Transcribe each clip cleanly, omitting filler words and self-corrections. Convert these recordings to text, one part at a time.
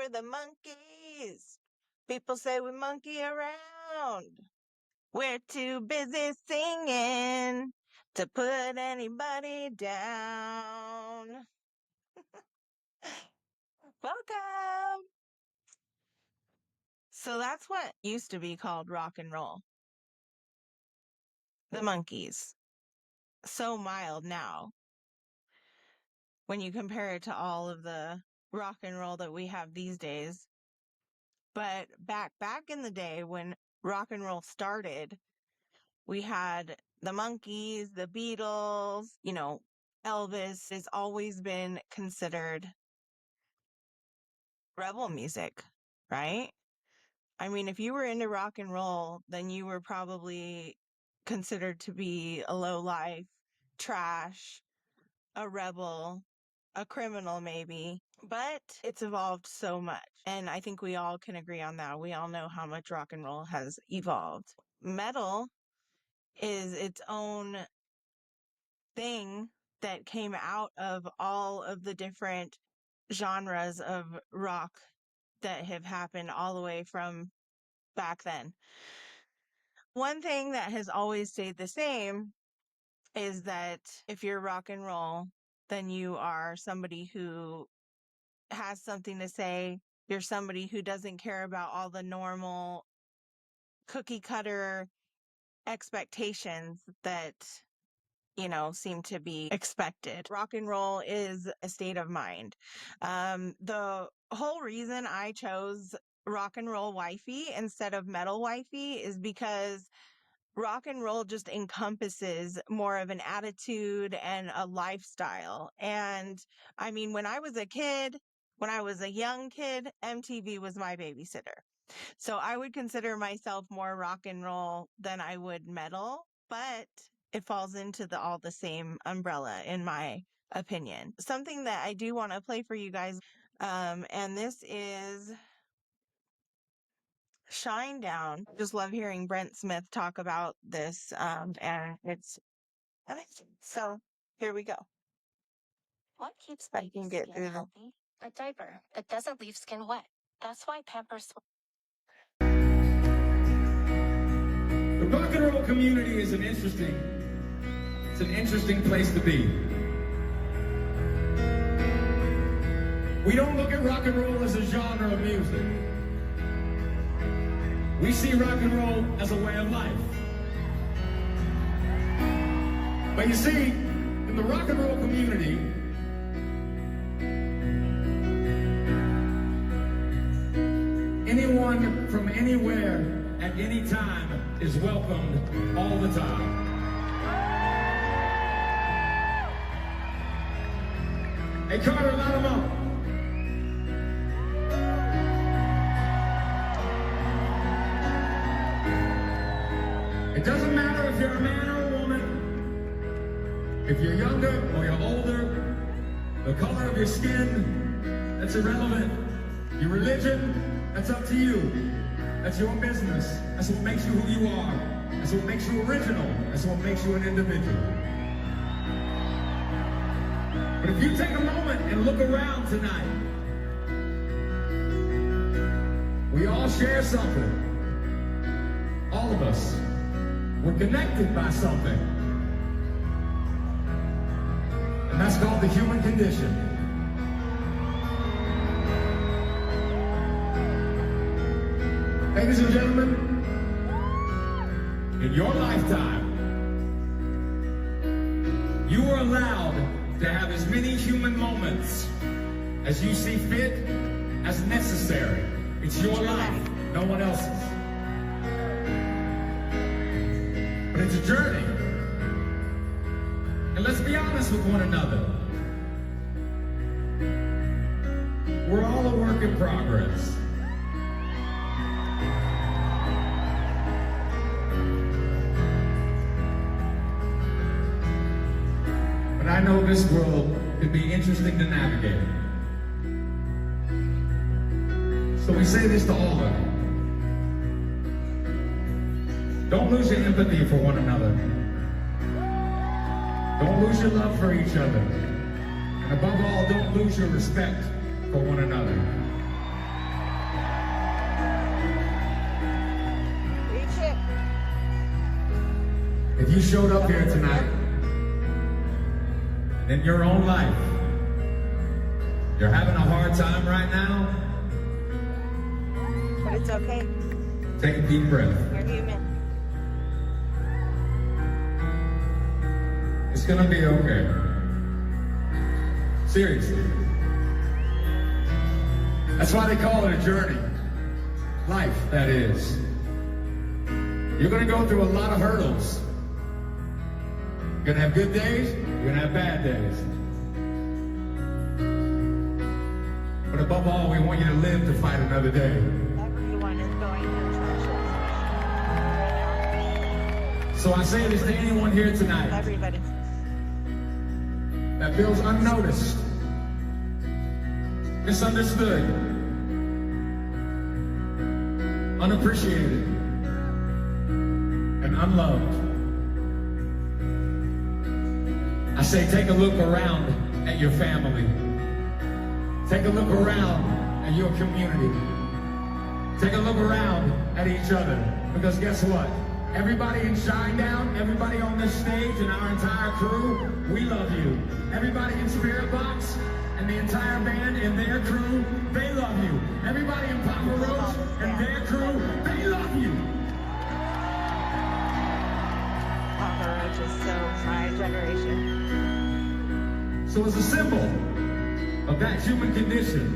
we're the monkeys. People say we monkey around. We're too busy singing to put anybody down. Welcome. So that's what used to be called rock and roll. The Monkees. So mild now when you compare it to all of the rock and roll that we have these days. But back in the day when rock and roll started, we had the Monkees, the Beatles, Elvis has always been considered rebel music, right? I mean, if you were into rock and roll, then you were probably considered to be a lowlife, trash, a rebel, a criminal maybe. But it's evolved so much. And I think we all can agree on that. We all know how much rock and roll has evolved. Metal is its own thing that came out of all of the different genres of rock that have happened all the way from back then. One thing that has always stayed the same is that if you're rock and roll, then you are somebody who has something to say. You're somebody who doesn't care about all the normal cookie cutter expectations that seem to be expected. Rock and roll is a state of mind. The whole reason I chose rock and roll wifey instead of metal wifey is because rock and roll just encompasses more of an attitude and a lifestyle. And I mean, when I was a young kid, MTV was my babysitter. So I would consider myself more rock and roll than I would metal, but it falls into all the same umbrella, in my opinion. Something that I do want to play for you guys, and this is Shine Down. I just love hearing Brent Smith talk about this, and it's amazing. So here we go. What keeps I can get skin through healthy? A diaper that doesn't leave skin wet. That's why Pampers. The rock and roll community is an interesting place to be. We don't look at rock and roll as a genre of music. We see rock and roll as a way of life. But you see, in the rock and roll community, anyone from anywhere at any time is welcomed all the time. Hey Carter, light 'em up. It doesn't matter if you're a man or a woman, if you're younger or you're older, the color of your skin, that's irrelevant. Your religion, that's up to you. That's your business. That's what makes you who you are. That's what makes you original. That's what makes you an individual. But if you take a moment and look around tonight, we all share something. All of us. We're connected by something. And that's called the human condition. Ladies and gentlemen, in your lifetime, you are allowed to have as many human moments as you see fit, as necessary. It's your life, no one else's. But it's a journey. And let's be honest with one another. We're all a work in progress. I know this world can be interesting to navigate. So we say this to all of you. Don't lose your empathy for one another. Don't lose your love for each other. And above all, don't lose your respect for one another. if you showed up here tonight, in your own life, you're having a hard time right now, But it's okay. take a deep breath. You're human. It's gonna be okay. Seriously. That's why they call it a journey. Life, that is. You're gonna go through a lot of hurdles. You're gonna have good days, you're gonna have bad days. But above all, we want you to live to fight another day. Everyone is going through trenches. So I say this to anyone here tonight Everybody. that feels unnoticed, misunderstood, unappreciated, and unloved. I say take a look around at your family. Take a look around at your community. Take a look around at each other. Because guess what? Everybody in Shinedown, everybody on this stage, and our entire crew, we love you. Everybody in Spirit Box and the entire band and their crew, they love you. Everybody in Papa Roach and their crew, they love you. Papa Roach is so my generation. So as a symbol of that human condition,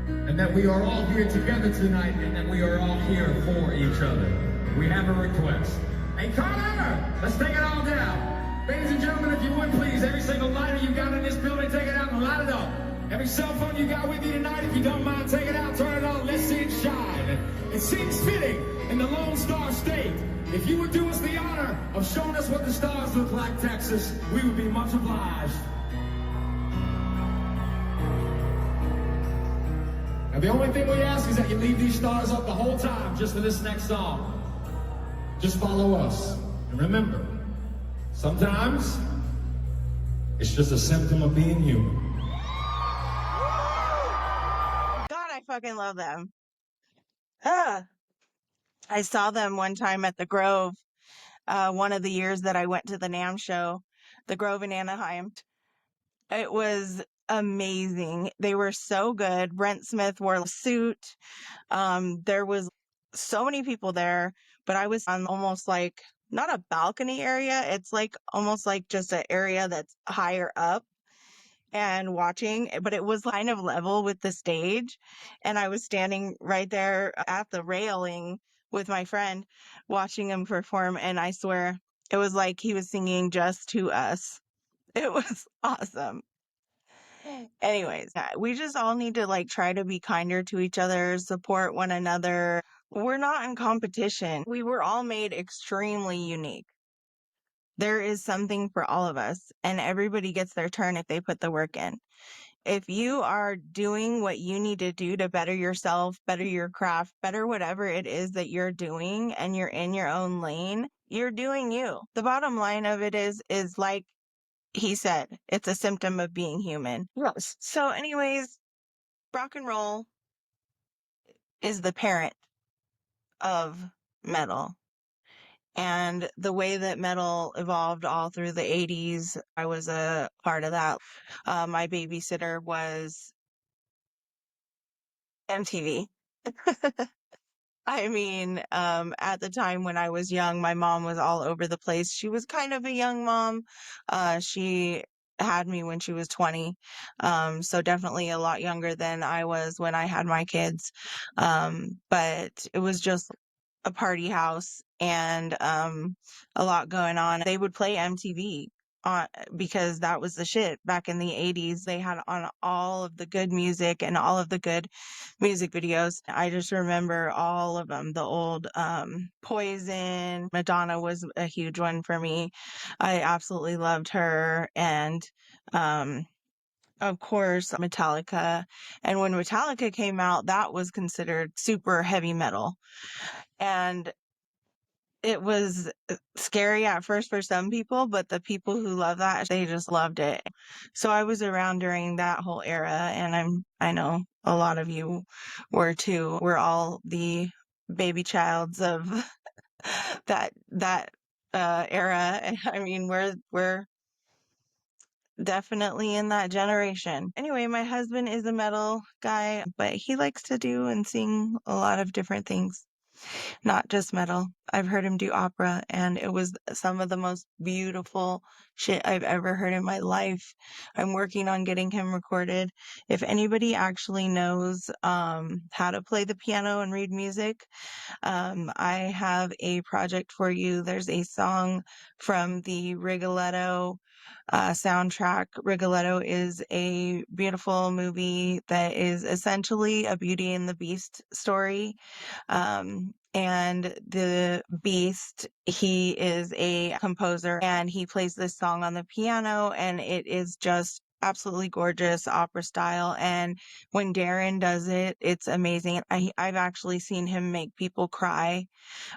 and that we are all here together tonight, and that we are all here for each other, we have a request. Hey, Carter, let's take it all down. Ladies and gentlemen, if you would please, every single lighter you got in this building, take it out and light it up. Every cell phone you got with you tonight, if you don't mind, take it out, turn it on, let's see it shine. It seems fitting in the Lone Star State. If you would do us the honor of showing us what the stars look like, Texas, we would be much obliged. And the only thing we ask is that you leave these stars up the whole time, just for this next song. Just follow us. And remember, sometimes it's just a symptom of being human. God, I fucking love them. Ah. I saw them one time at the Grove, one of the years that I went to the NAMM show, the Grove in Anaheim. It was amazing. They were so good. Brent Smith wore a suit. There was so many people there, but I was on almost like, not a balcony area. It's like almost like just an area that's higher up and watching, but it was kind of level with the stage. And I was standing right there at the railing with my friend watching him perform. And I swear it was like he was singing just to us. It was awesome. Anyways, we just all need to like try to be kinder to each other, support one another. We're not in competition. We were all made extremely unique. There is something for all of us, and everybody gets their turn if they put the work in. If you are doing what you need to do to better yourself, better your craft, better whatever it is that you're doing, and you're in your own lane, you're doing you. The bottom line of it is like he said, it's a symptom of being human. Yes. So anyways, rock and roll is the parent of metal. And the way that metal evolved all through the 80s, I was a part of that. My babysitter was MTV. I mean, at the time when I was young, my mom was all over the place. She was kind of a young mom. She had me when she was 20. So definitely a lot younger than I was when I had my kids. But it was just a party house and a lot going on. They would play MTV on because that was the shit back in the 80s. They had on all of the good music and all of the good music videos. I just remember all of them. The old Poison, Madonna was a huge one for me. I absolutely loved her. And of course, Metallica. And when Metallica came out, that was considered super heavy metal. And it was scary at first for some people, but the people who love that, they just loved it. So I was around during that whole era, and I know a lot of you were too. We're all the baby childs of that era. I mean, we're definitely in that generation. Anyway, my husband is a metal guy, but he likes to do and sing a lot of different things, not just metal. I've heard him do opera, and it was some of the most beautiful shit I've ever heard in my life. I'm working on getting him recorded. If anybody actually knows how to play the piano and read music, I have a project for you. There's a song from the Rigoletto soundtrack. Rigoletto is a beautiful movie that is essentially a Beauty and the Beast story. And the Beast, he is a composer and he plays this song on the piano, and it is just absolutely gorgeous opera style. And when Darren does it, it's amazing. I've actually seen him make people cry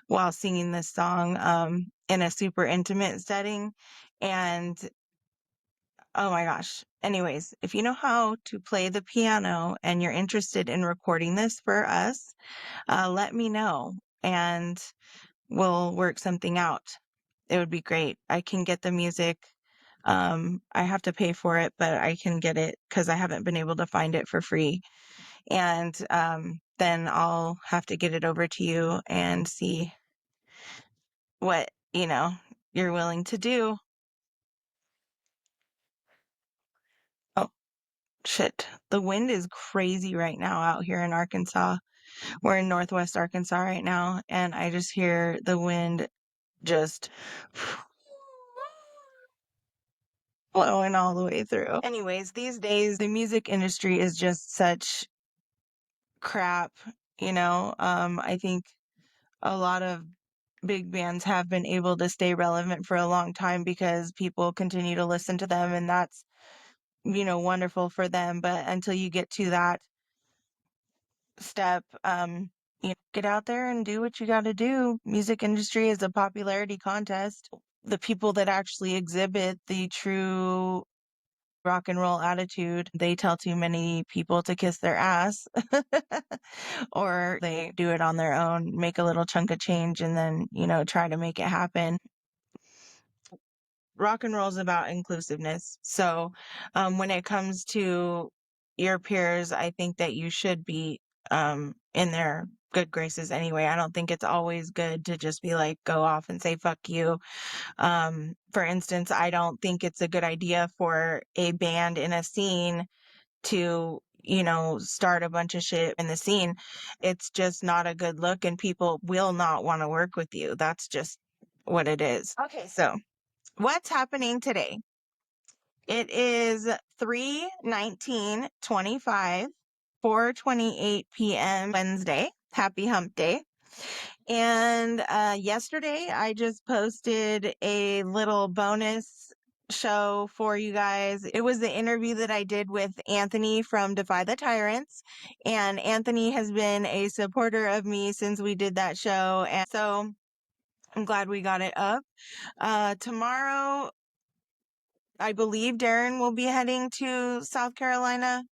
while singing this song in a super intimate setting. And oh my gosh. Anyways, if you know how to play the piano and you're interested in recording this for us, let me know and we'll work something out. It would be great. I can get the music. I have to pay for it, but I can get it because I haven't been able to find it for free. And then I'll have to get it over to you and see what, you're willing to do. Oh, shit. The wind is crazy right now out here in Arkansas. We're in Northwest Arkansas right now, and I just hear the wind just blowing all the way through. Anyways, these days, the music industry is just such crap, I think a lot of big bands have been able to stay relevant for a long time because people continue to listen to them, and that's, wonderful for them. But until you get to that step, get out there and do what you got to do. Music industry is a popularity contest. The people that actually exhibit the true rock and roll attitude, they tell too many people to kiss their ass or they do it on their own, make a little chunk of change and then, try to make it happen. Rock and roll is about inclusiveness. So when it comes to your peers, I think that you should be in their good graces anyway. I don't think it's always good to just be like, go off and say, fuck you. For instance, I don't think it's a good idea for a band in a scene to, start a bunch of shit in the scene. It's just not a good look and people will not want to work with you. That's just what it is. Okay, so what's happening today? It is 3/19/25, 4:28 p.m. Wednesday. Happy hump day. And yesterday I just posted a little bonus show for you guys. It was the interview that I did with Anthony from Defy the Tyrants. And Anthony has been a supporter of me since we did that show. And so I'm glad we got it up. Tomorrow, I believe Darren will be heading to South Carolina.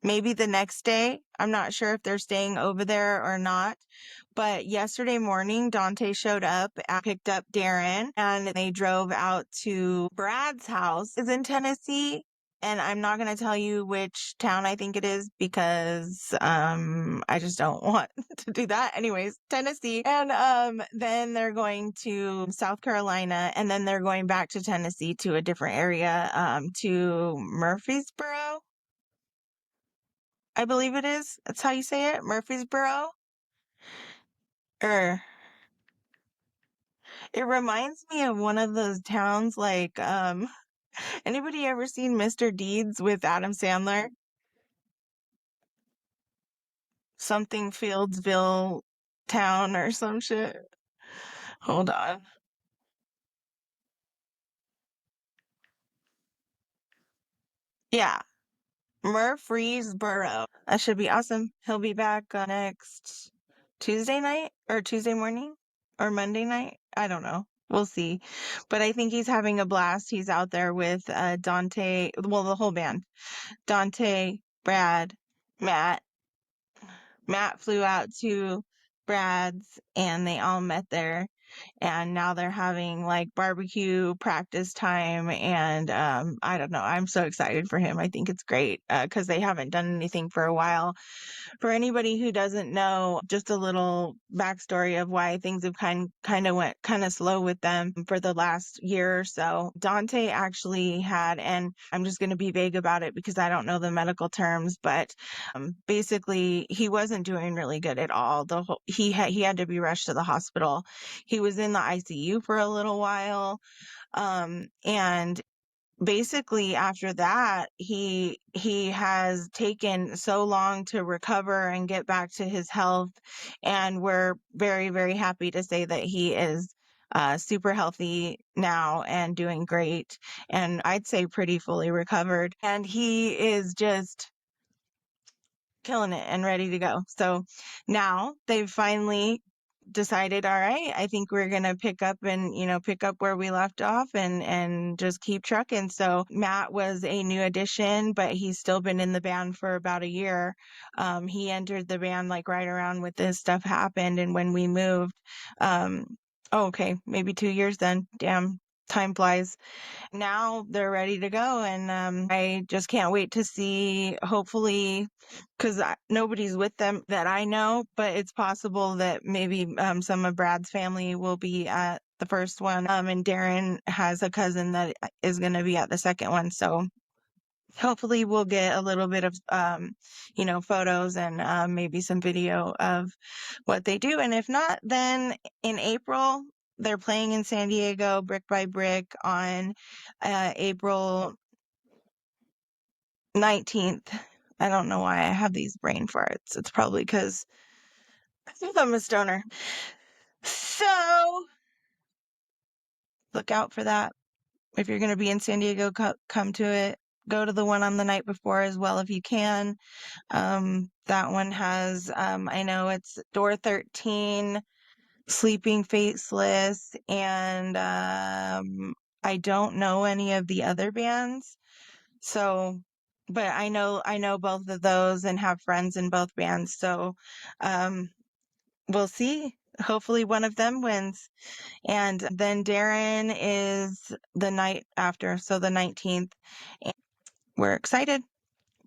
Maybe the next day. I'm not sure if they're staying over there or not. But yesterday morning, Dante showed up and picked up Darren and they drove out to Brad's house. It's in Tennessee. And I'm not going to tell you which town I think it is because I just don't want to do that. Anyways, Tennessee. And then they're going to South Carolina and then they're going back to Tennessee to a different area, to Murfreesboro. I believe it is. That's how you say it, Murfreesboro. Or it reminds me of one of those towns like anybody ever seen Mr. Deeds with Adam Sandler? Something Fieldsville town or some shit. Hold on. Yeah, Murfreesboro. That should be awesome. He'll be back next Tuesday night or Tuesday morning or Monday night. I don't know. We'll see. But I think he's having a blast. He's out there with Dante, well, the whole band. Dante, Brad, Matt. Matt flew out to Brad's and they all met there. and now they're having like barbecue practice time, and I don't know, I'm so excited for him. I think it's great because they haven't done anything for a while. For anybody who doesn't know, just a little backstory of why things have kind of went kind of slow with them for the last year or so. Dante actually had, and I'm just going to be vague about it because I don't know the medical terms, but basically he wasn't doing really good at all. He had to be rushed to the hospital. He was in the ICU for a little while, and basically after that he has taken so long to recover and get back to his health, and we're very, very happy to say that he is super healthy now and doing great, and I'd say pretty fully recovered, and he is just killing it and ready to go. So now they've finally decided, all right, I think we're going to pick up where we left off and just keep trucking. So Matt was a new addition, but he's still been in the band for about a year. He entered the band like right around when this stuff happened. And when we moved, okay, maybe 2 years then. Damn, time flies. Now they're ready to go, and I just can't wait to see, hopefully, because nobody's with them that I know, but it's possible that maybe some of Brad's family will be at the first one, and Darren has a cousin that is going to be at the second one, so hopefully we'll get a little bit of photos and maybe some video of what they do, and if not, then in April they're playing in San Diego, Brick by Brick, on April 19th. I don't know why I have these brain farts. It's probably because I think I'm a stoner. So look out for that. If you're going to be in San Diego, come to it. Go to the one on the night before as well if you can. That one has, I know it's Door 13, Sleeping Faceless, and I don't know any of the other bands. So, but I know both of those and have friends in both bands. So, we'll see. Hopefully one of them wins. And then Darren is the night after, so the 19th. And we're excited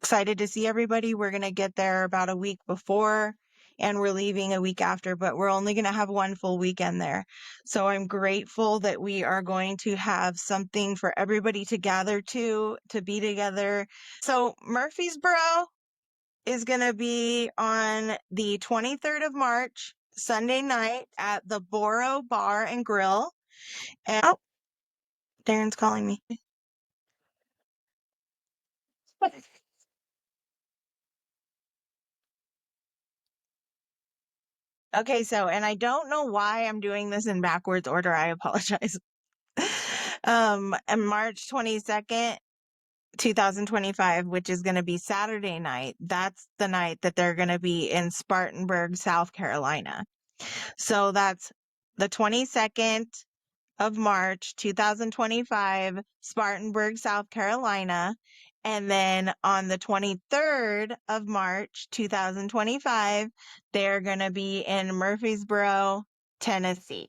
to see everybody. We're going to get there about a week before, and we're leaving a week after, but we're only going to have one full weekend there. So I'm grateful that we are going to have something for everybody to gather to be together. So Murfreesboro is going to be on the 23rd of March, Sunday night, at the Boro Bar and Grill. And oh, Darren's calling me. Okay, so, and I don't know why I'm doing this in backwards order. I apologize. And March 22nd, 2025, which is going to be Saturday night. That's the night that they're going to be in Spartanburg, South Carolina. So that's the 22nd of March, 2025, Spartanburg, South Carolina. And then on the 23rd of March, 2025, they're going to be in Murfreesboro, Tennessee.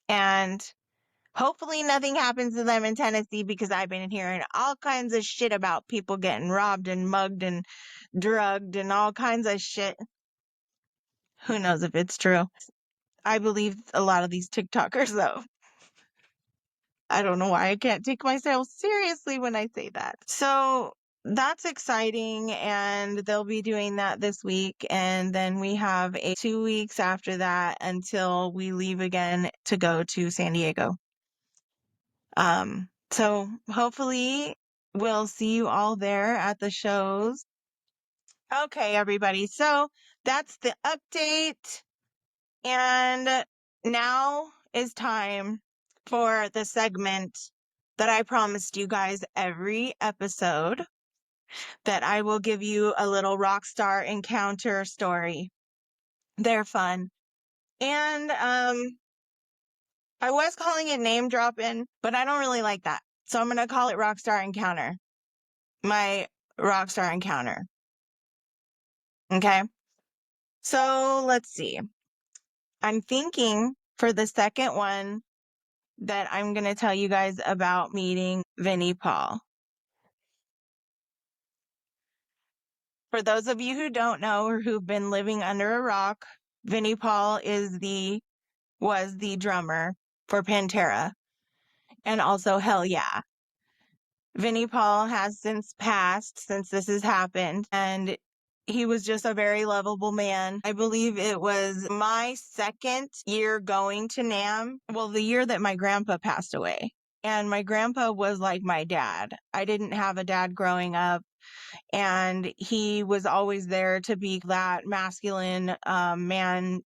And hopefully nothing happens to them in Tennessee, because I've been hearing all kinds of shit about people getting robbed and mugged and drugged and all kinds of shit. Who knows if it's true? I believe a lot of these TikTokers, though. I don't know why I can't take myself seriously when I say that. So that's exciting, and they'll be doing that this week. And then we have 2 weeks after that until we leave again to go to San Diego. So hopefully we'll see you all there at the shows. Okay, everybody. So that's the update. And now is time for the segment that I promised you guys every episode, that I will give you a little Rockstar Encounter story. They're fun. And I was calling it name dropping, but I don't really like that. So I'm going to call it Rockstar Encounter. My Rockstar Encounter. Okay? So let's see. I'm thinking for the second one that I'm going to tell you guys about meeting Vinnie Paul. For those of you who don't know or who've been living under a rock, Vinnie Paul was the drummer for Pantera and also Hell Yeah. Vinnie Paul has since passed since this has happened, and he was just a very lovable man. I believe it was my second year going to NAMM. Well, the year that my grandpa passed away. And my grandpa was like my dad. I didn't have a dad growing up, and he was always there to be that masculine man,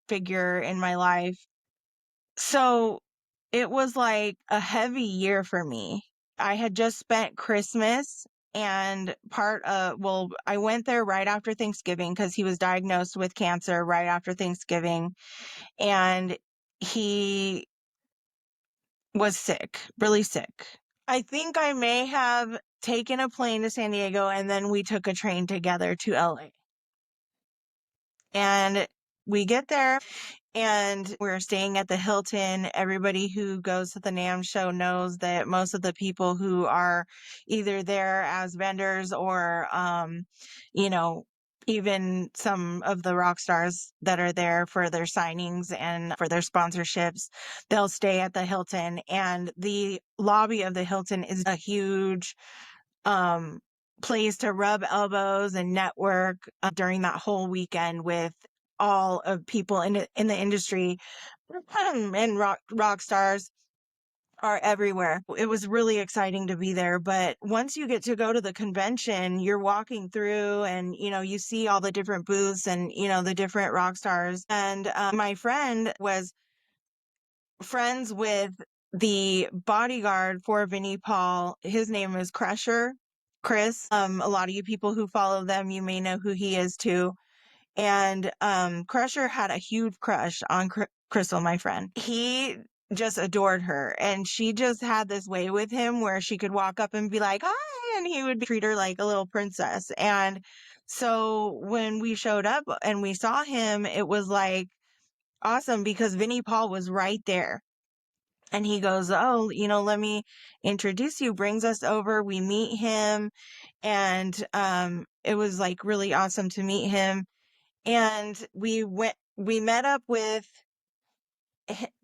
figure in my life. So it was like a heavy year for me. I had just spent Christmas and I went there right after Thanksgiving because he was diagnosed with cancer right after Thanksgiving. And he was sick, really sick. I think I may have taken a plane to San Diego and then we took a train together to LA. And we get there and we're staying at the Hilton. Everybody who goes to the NAMM show knows that most of the people who are either there as vendors or, even some of the rock stars that are there for their signings and for their sponsorships, they'll stay at the Hilton. And the lobby of the Hilton is a huge place to rub elbows and network during that whole weekend with all of people in the industry. And rock stars are everywhere. It was really exciting to be there. But once you get to go to the convention, you're walking through and, you see all the different booths and, the different rock stars. And my friend was friends with the bodyguard for Vinnie Paul. His name is Chris. A lot of you people who follow them, you may know who he is too. And Crusher had a huge crush on Crystal, my friend. He just adored her, and she just had this way with him where she could walk up and be like, hi, and he would treat her like a little princess. And so when we showed up and we saw him, it was like awesome because Vinnie Paul was right there. And he goes, oh, let me introduce you, brings us over. We meet him. And it was like really awesome to meet him. And we met up with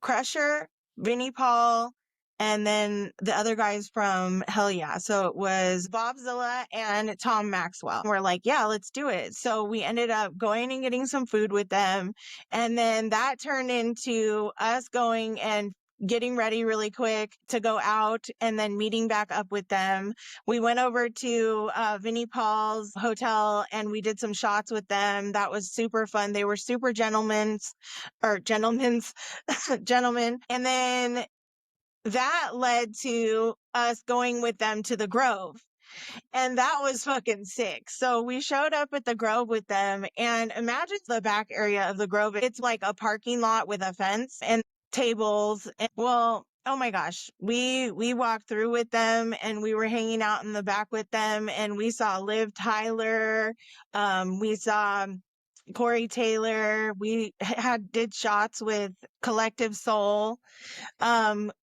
Crusher, Vinnie Paul, and then the other guys from Hell Yeah. So it was Bob Zilla and Tom Maxwell. We're like, yeah, let's do it. So we ended up going and getting some food with them. And then that turned into us going and getting ready really quick to go out and then meeting back up with them. We went over to Vinnie Paul's hotel and we did some shots with them. That was super fun. They were super gentlemen. And then that led to us going with them to the Grove. And that was fucking sick. So we showed up at the Grove with them, and imagine the back area of the Grove. It's like a parking lot with a fence and tables. And, well, oh my gosh, we walked through with them and we were hanging out in the back with them, and we saw Liv Tyler. We saw Corey Taylor. We did shots with Collective Soul.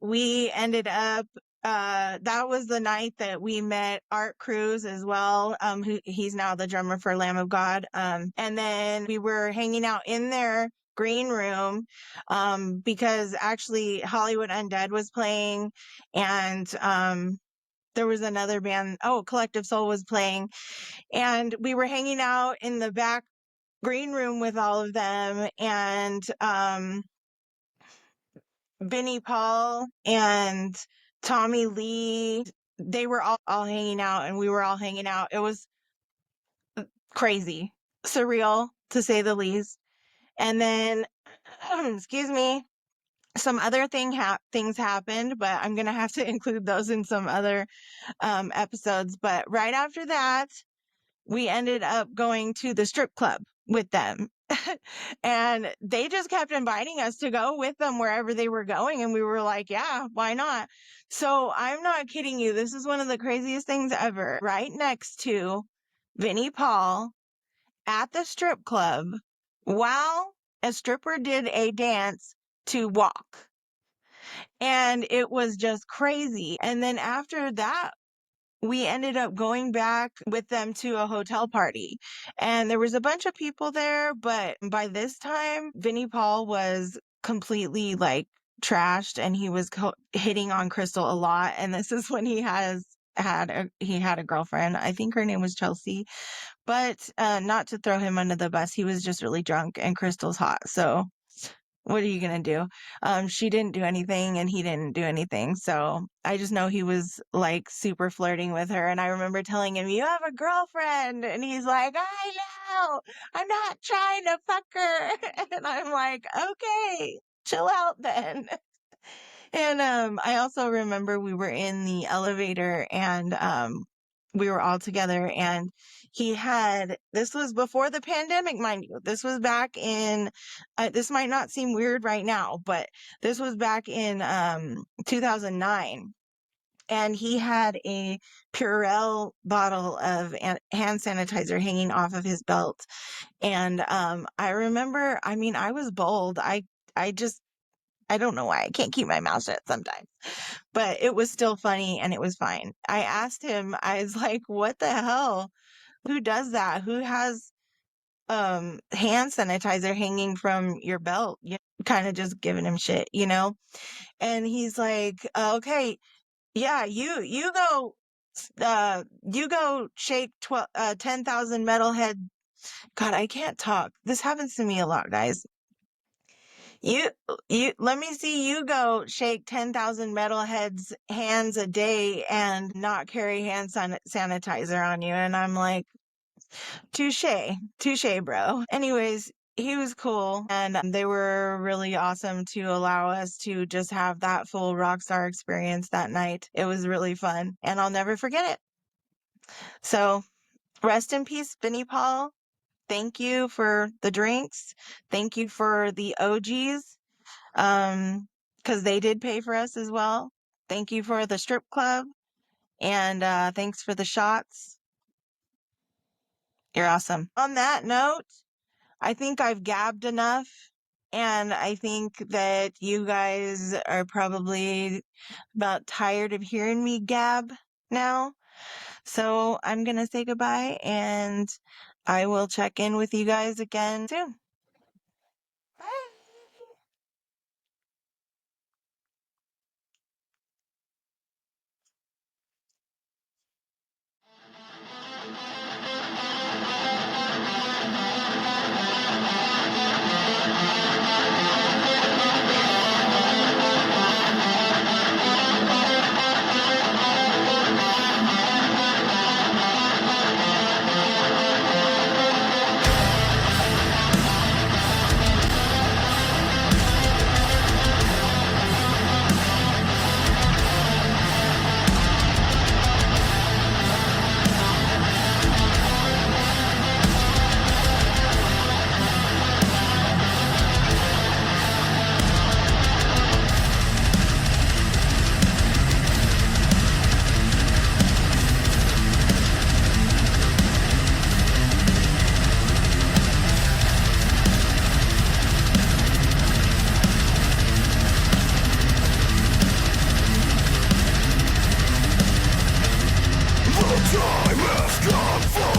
We ended up, that was the night that we met Art Cruz as well. He's now the drummer for Lamb of God. And then we were hanging out in their green room, because actually Hollywood Undead was playing, and, there was another band. Oh, Collective Soul was playing, and we were hanging out in the back green room with all of them, and Vinnie Paul and Tommy Lee, they were all hanging out, and we were all hanging out. It was crazy, surreal to say the least. And then excuse me, some other things happened, but I'm gonna have to include those in some other episodes. But right after that, we ended up going to the strip club with them. And they just kept inviting us to go with them wherever they were going. And we were like, yeah, why not? So I'm not kidding you. This is one of the craziest things ever. Right next to Vinnie Paul at the strip club while a stripper did a dance to Walk. And it was just crazy. And then after that, we ended up going back with them to a hotel party. And there was a bunch of people there, but by this time, Vinnie Paul was completely like trashed, and he was hitting on Crystal a lot. And this is when he had a girlfriend. I think her name was Chelsea. But not to throw him under the bus, he was just really drunk, and Crystal's hot. So what are you going to do? She didn't do anything and he didn't do anything. So I just know he was like super flirting with her. And I remember telling him, "You have a girlfriend." And he's like, "I know. I'm not trying to fuck her." And I'm like, "Okay, chill out then." And I also remember we were in the elevator, and we were all together, and this was before the pandemic, mind you. This was back in, this might not seem weird right now, but this was back in 2009. And he had a Purell bottle of hand sanitizer hanging off of his belt. And I remember, I mean, I was bold. I don't know why I can't keep my mouth shut sometimes, but it was still funny and it was fine. I asked him, I was like, "What the hell? Who does that? Who has hand sanitizer hanging from your belt?" Kind of just giving him shit, you know? And he's like, "Okay, yeah, you go shake 10,000 metalhead." God, I can't talk. This happens to me a lot, guys. You let me see you go shake 10,000 metalheads' hands a day and not carry hand sanitizer on you. And I'm like, touche, bro. Anyways, he was cool, and they were really awesome to allow us to just have that full Rockstar experience that night. It was really fun, and I'll never forget it. So rest in peace, Vinnie Paul. Thank you for the drinks. Thank you for the OGs. Because they did pay for us as well. Thank you for the strip club, and thanks for the shots. You're awesome. On that note, I think I've gabbed enough, and I think that you guys are probably about tired of hearing me gab now. So I'm going to say goodbye, and I will check in with you guys again soon. Bye. Time has come for